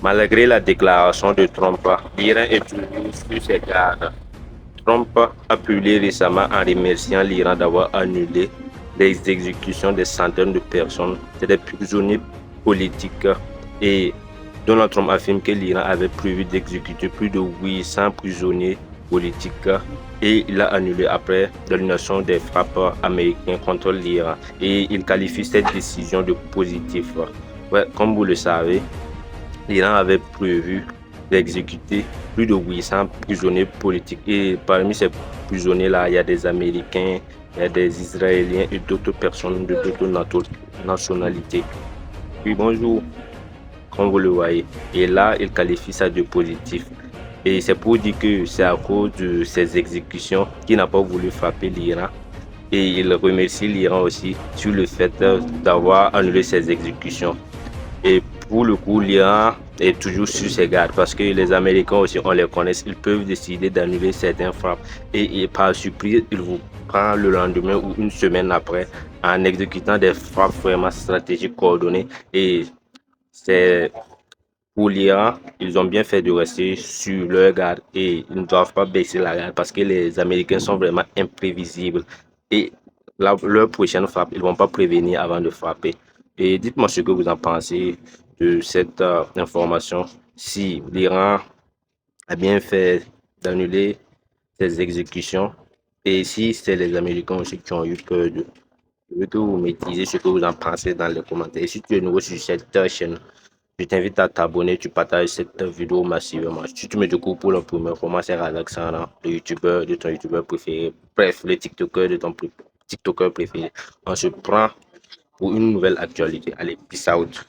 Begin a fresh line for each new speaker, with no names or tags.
Malgré la déclaration de Trump, l'Iran est toujours sur ses gardes. Trump a publié récemment en remerciant l'Iran d'avoir annulé les exécutions de centaines de personnes, des prisonniers politiques. Et Donald Trump affirme que l'Iran avait prévu d'exécuter plus de 800 prisonniers politiques et il a annulé après l'annulation des frappes américaines contre l'Iran. Et il qualifie cette décision de positive. Ouais, comme vous le savez, l'Iran avait prévu d'exécuter plus de 800 prisonniers politiques. Et parmi ces prisonniers-là, il y a des Américains, il y a des Israéliens et d'autres personnes de d'autres nationalités. Oui, bonjour, comme vous le voyez. Et là, il qualifie ça de positif. Et c'est pour dire que c'est à cause de ces exécutions qu'il n'a pas voulu frapper l'Iran. Et il remercie l'Iran aussi sur le fait d'avoir annulé ces exécutions. Et pour le coup, l'Iran est toujours sur ses gardes parce que les Américains aussi, on les connaît, ils peuvent décider d'annuler certains frappes et par surprise, ils vous prennent le lendemain ou une semaine après en exécutant des frappes vraiment stratégiques coordonnées. Et c'est pour l'Iran, ils ont bien fait de rester sur leur garde et ils ne doivent pas baisser la garde parce que les Américains sont vraiment imprévisibles. Et leur prochaine frappe, ils ne vont pas prévenir avant de frapper. Et dites-moi ce que vous en pensez de cette information. Si l'Iran a bien fait d'annuler ces exécutions et si c'est les Américains aussi qui ont eu peur de. Je veux que vous me disiez ce que vous en pensez dans les commentaires. Et si tu es nouveau sur cette chaîne, je t'invite à t'abonner, tu partages cette vidéo massivement. Si tu me découvres pour la première fois, moi c'est Alexandre, le youtubeur de ton youtubeur préféré. Bref, le tiktoker de ton tiktoker préféré. On se prend pour une nouvelle actualité. Allez, peace out.